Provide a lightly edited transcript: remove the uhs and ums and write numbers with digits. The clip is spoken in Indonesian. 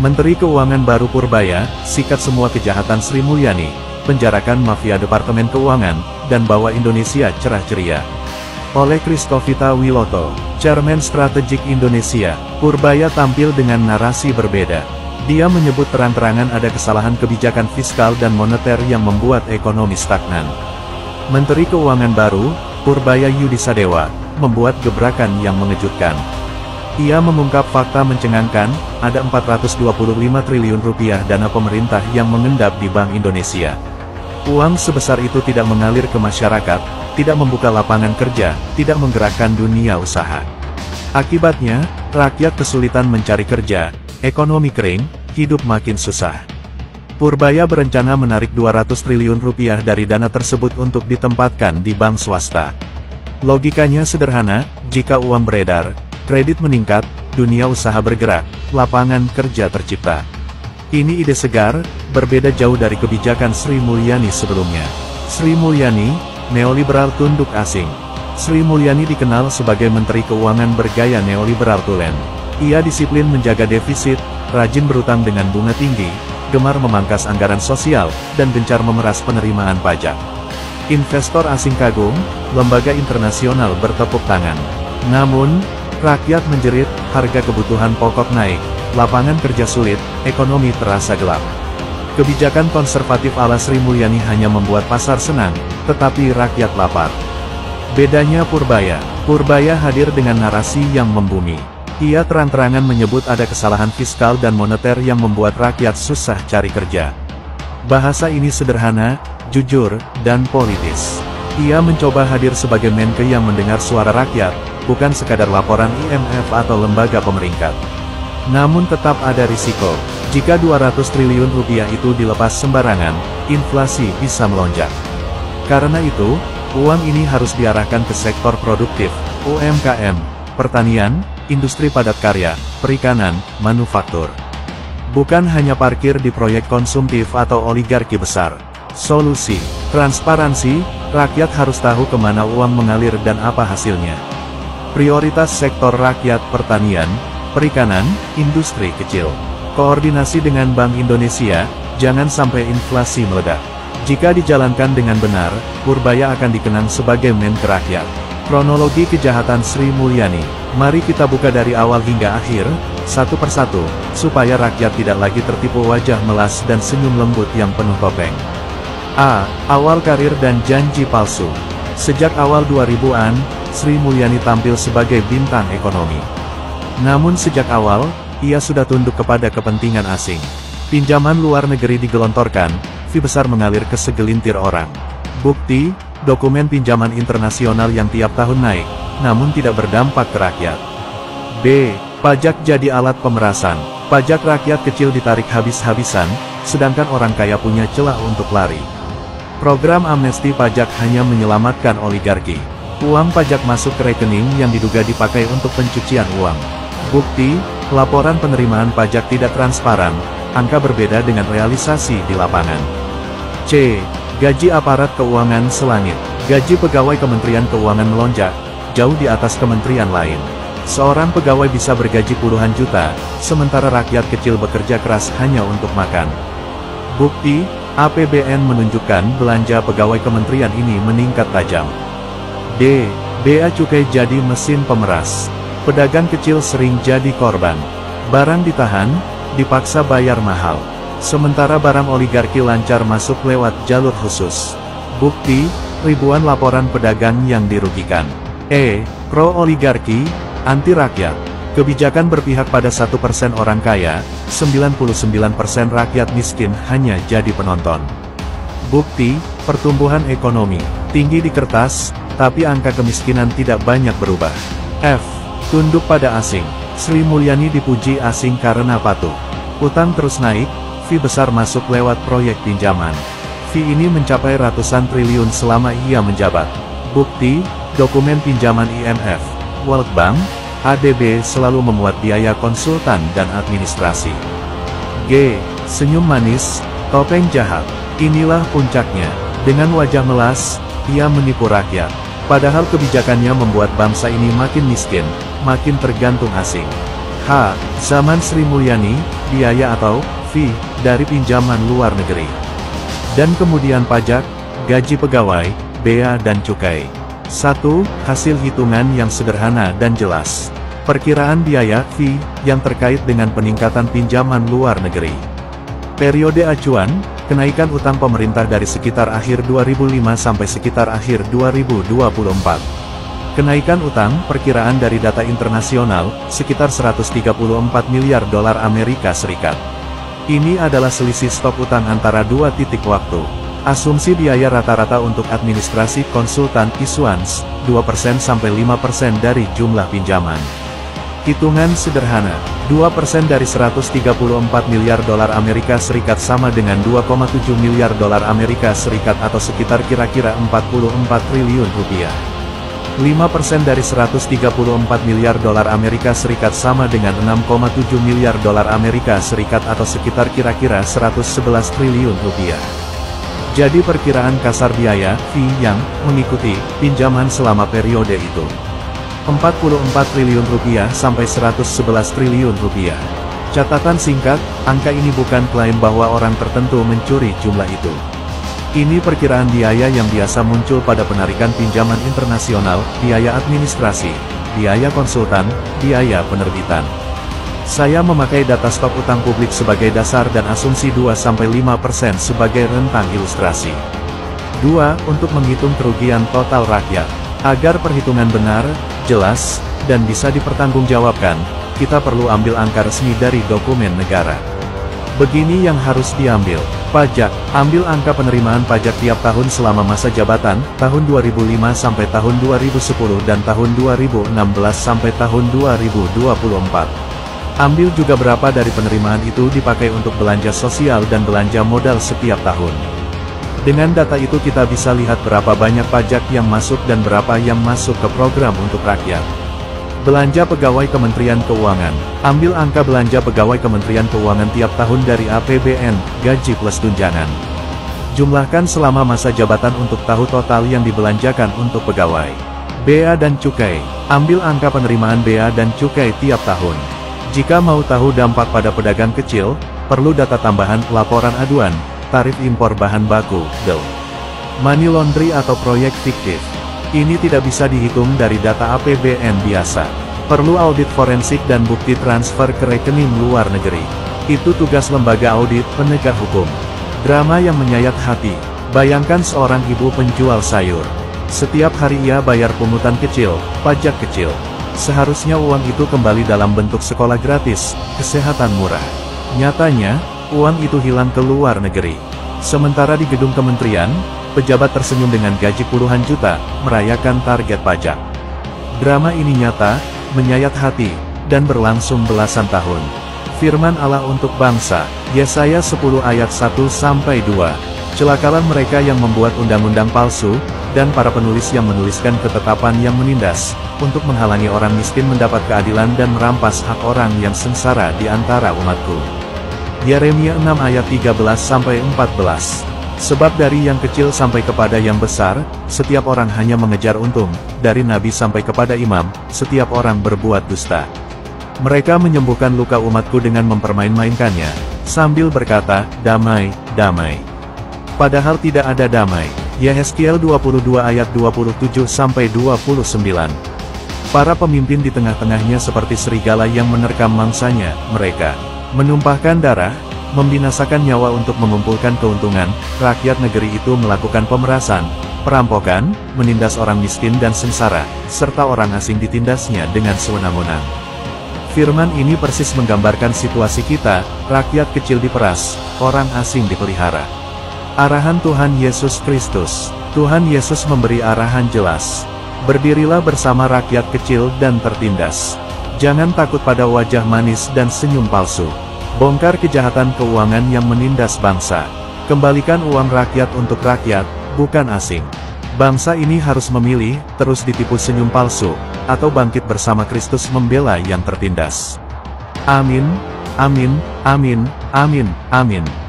Menteri Keuangan baru Purbaya, sikat semua kejahatan Sri Mulyani, penjarakan mafia Departemen Keuangan, dan bawa Indonesia cerah ceria. Oleh Kristovita Wiloto, Chairman Strategik Indonesia, Purbaya tampil dengan narasi berbeda. Dia menyebut terang-terangan ada kesalahan kebijakan fiskal dan moneter yang membuat ekonomi stagnan. Menteri Keuangan baru, Purbaya Yudisadewa, membuat gebrakan yang mengejutkan. Ia mengungkap fakta mencengangkan, ada 425 triliun rupiah dana pemerintah yang mengendap di Bank Indonesia. Uang sebesar itu tidak mengalir ke masyarakat, tidak membuka lapangan kerja, tidak menggerakkan dunia usaha. Akibatnya, rakyat kesulitan mencari kerja, ekonomi kering, hidup makin susah. Purbaya berencana menarik 200 triliun rupiah dari dana tersebut untuk ditempatkan di bank swasta. Logikanya sederhana, jika uang beredar, kredit meningkat, dunia usaha bergerak, lapangan kerja tercipta. Ini ide segar, berbeda jauh dari kebijakan Sri Mulyani sebelumnya. Sri Mulyani, neoliberal tunduk asing. Sri Mulyani dikenal sebagai Menteri Keuangan bergaya neoliberal tulen. Ia disiplin menjaga defisit, rajin berutang dengan bunga tinggi, gemar memangkas anggaran sosial, dan gencar memeras penerimaan pajak. Investor asing kagum, lembaga internasional bertepuk tangan. Namun, rakyat menjerit, harga kebutuhan pokok naik, lapangan kerja sulit, ekonomi terasa gelap. Kebijakan konservatif ala Sri Mulyani hanya membuat pasar senang, tetapi rakyat lapar. Bedanya Purbaya hadir dengan narasi yang membumi. Ia terang-terangan menyebut ada kesalahan fiskal dan moneter yang membuat rakyat susah cari kerja. Bahasa ini sederhana, jujur, dan politis. Ia mencoba hadir sebagai Menke yang mendengar suara rakyat, bukan sekadar laporan IMF atau lembaga pemeringkat. Namun tetap ada risiko. Jika 200 triliun rupiah itu dilepas sembarangan, inflasi bisa melonjak. Karena itu, uang ini harus diarahkan ke sektor produktif, UMKM, pertanian, industri padat karya, perikanan, manufaktur. Bukan hanya parkir di proyek konsumtif atau oligarki besar. Solusi, transparansi, rakyat harus tahu kemana uang mengalir dan apa hasilnya. Prioritas sektor rakyat pertanian, perikanan, industri kecil. Koordinasi dengan Bank Indonesia, jangan sampai inflasi meledak. Jika dijalankan dengan benar, Purbaya akan dikenang sebagai Menke rakyat. Kronologi kejahatan Sri Mulyani. Mari kita buka dari awal hingga akhir, satu persatu, supaya rakyat tidak lagi tertipu wajah melas dan senyum lembut yang penuh topeng. A. Awal karir dan janji palsu. Sejak awal 2000-an, Sri Mulyani tampil sebagai bintang ekonomi. Namun sejak awal, ia sudah tunduk kepada kepentingan asing. Pinjaman luar negeri digelontorkan, fee besar mengalir ke segelintir orang. Bukti, dokumen pinjaman internasional yang tiap tahun naik, namun tidak berdampak ke rakyat. B. Pajak jadi alat pemerasan. Pajak rakyat kecil ditarik habis-habisan, sedangkan orang kaya punya celah untuk lari. Program amnesti pajak hanya menyelamatkan oligarki. Uang pajak masuk ke rekening yang diduga dipakai untuk pencucian uang. Bukti, laporan penerimaan pajak tidak transparan, angka berbeda dengan realisasi di lapangan. C. Gaji aparat keuangan selangit. Gaji pegawai Kementerian Keuangan melonjak, jauh di atas kementerian lain. Seorang pegawai bisa bergaji puluhan juta, sementara rakyat kecil bekerja keras hanya untuk makan. Bukti, APBN menunjukkan belanja pegawai kementerian ini meningkat tajam. D. Bea cukai jadi mesin pemeras. Pedagang kecil sering jadi korban. Barang ditahan, dipaksa bayar mahal. Sementara barang oligarki lancar masuk lewat jalur khusus. Bukti, ribuan laporan pedagang yang dirugikan. E. Pro-oligarki, anti-rakyat. Kebijakan berpihak pada 1% orang kaya, 99% rakyat miskin hanya jadi penonton. Bukti, pertumbuhan ekonomi tinggi di kertas, tapi angka kemiskinan tidak banyak berubah. F. Tunduk pada asing. Sri Mulyani dipuji asing karena patuh. Utang terus naik, fee besar masuk lewat proyek pinjaman. Fee ini mencapai ratusan triliun selama ia menjabat. Bukti, dokumen pinjaman IMF, World Bank, ADB selalu memuat biaya konsultan dan administrasi. G. Senyum manis, topeng jahat. Inilah puncaknya. Dengan wajah melas, ia menipu rakyat. Padahal kebijakannya membuat bangsa ini makin miskin, makin tergantung asing. H. Zaman Sri Mulyani, biaya atau fee dari pinjaman luar negeri. Dan kemudian pajak, gaji pegawai, bea dan cukai. 1. Hasil hitungan yang sederhana dan jelas. Perkiraan biaya fee yang terkait dengan peningkatan pinjaman luar negeri. Periode acuan, kenaikan utang pemerintah dari sekitar akhir 2005 sampai sekitar akhir 2024. Kenaikan utang, perkiraan dari data internasional, sekitar 134 miliar dolar Amerika Serikat. Ini adalah selisih stok utang antara dua titik waktu. Asumsi biaya rata-rata untuk administrasi konsultan issuance, 2% sampai 5% dari jumlah pinjaman. Hitungan sederhana, 2% dari 134 miliar dolar Amerika Serikat sama dengan 2,7 miliar dolar Amerika Serikat atau sekitar kira-kira 44 triliun rupiah. 5% dari 134 miliar dolar Amerika Serikat sama dengan 6,7 miliar dolar Amerika Serikat atau sekitar kira-kira 111 triliun rupiah. Jadi perkiraan kasar biaya fee yang mengikuti pinjaman selama periode itu 44 triliun rupiah sampai 111 triliun rupiah. Catatan singkat, angka ini bukan klaim bahwa orang tertentu mencuri jumlah itu. Ini perkiraan biaya yang biasa muncul pada penarikan pinjaman internasional, biaya administrasi, biaya konsultan, biaya penerbitan. Saya memakai data stok utang publik sebagai dasar dan asumsi 2-5% sebagai rentang ilustrasi. 2. Untuk menghitung kerugian total rakyat. Agar perhitungan benar, jelas, dan bisa dipertanggungjawabkan, kita perlu ambil angka resmi dari dokumen negara. Begini yang harus diambil. Pajak, ambil angka penerimaan pajak tiap tahun selama masa jabatan, tahun 2005 sampai tahun 2010 dan tahun 2016 sampai tahun 2024. Ambil juga berapa dari penerimaan itu dipakai untuk belanja sosial dan belanja modal setiap tahun. Dengan data itu kita bisa lihat berapa banyak pajak yang masuk dan berapa yang masuk ke program untuk rakyat. Belanja pegawai Kementerian Keuangan. Ambil angka belanja pegawai Kementerian Keuangan tiap tahun dari APBN, gaji plus tunjangan. Jumlahkan selama masa jabatan untuk tahu total yang dibelanjakan untuk pegawai. Bea dan cukai. Ambil angka penerimaan bea dan cukai tiap tahun. Jika mau tahu dampak pada pedagang kecil, perlu data tambahan, laporan aduan, tarif impor bahan baku, DIL. Money laundry atau proyek fiktif. Ini tidak bisa dihitung dari data APBN biasa. Perlu audit forensik dan bukti transfer ke rekening luar negeri. Itu tugas lembaga audit penegak hukum. Drama yang menyayat hati. Bayangkan seorang ibu penjual sayur. Setiap hari ia bayar pungutan kecil, pajak kecil. Seharusnya uang itu kembali dalam bentuk sekolah gratis, kesehatan murah. Nyatanya, uang itu hilang ke luar negeri. Sementara di gedung kementerian, pejabat tersenyum dengan gaji puluhan juta, merayakan target pajak. Drama ini nyata, menyayat hati, dan berlangsung belasan tahun. Firman Allah untuk bangsa, Yesaya 10 ayat 1-2. Celakalah mereka yang membuat undang-undang palsu, dan para penulis yang menuliskan ketetapan yang menindas, untuk menghalangi orang miskin mendapat keadilan dan merampas hak orang yang sengsara di antara umatku. Yeremia 6 ayat 13-14. Sebab dari yang kecil sampai kepada yang besar, setiap orang hanya mengejar untung, dari nabi sampai kepada imam, setiap orang berbuat dusta. Mereka menyembuhkan luka umatku dengan mempermain-mainkannya, sambil berkata, damai, damai. Padahal tidak ada damai. Yehezkiel 22 ayat 27-29. Para pemimpin di tengah-tengahnya seperti serigala yang menerkam mangsanya, mereka menumpahkan darah, membinasakan nyawa untuk mengumpulkan keuntungan. Rakyat negeri itu melakukan pemerasan, perampokan, menindas orang miskin dan sengsara, serta orang asing ditindasnya dengan sewenang-wenang. Firman ini persis menggambarkan situasi kita, rakyat kecil diperas, orang asing dipelihara. Arahan Tuhan Yesus Kristus. Tuhan Yesus memberi arahan jelas. Berdirilah bersama rakyat kecil dan tertindas. Jangan takut pada wajah manis dan senyum palsu. Bongkar kejahatan keuangan yang menindas bangsa. Kembalikan uang rakyat untuk rakyat, bukan asing. Bangsa ini harus memilih, terus ditipu senyum palsu, atau bangkit bersama Kristus membela yang tertindas. Amin, amin, amin, amin, amin.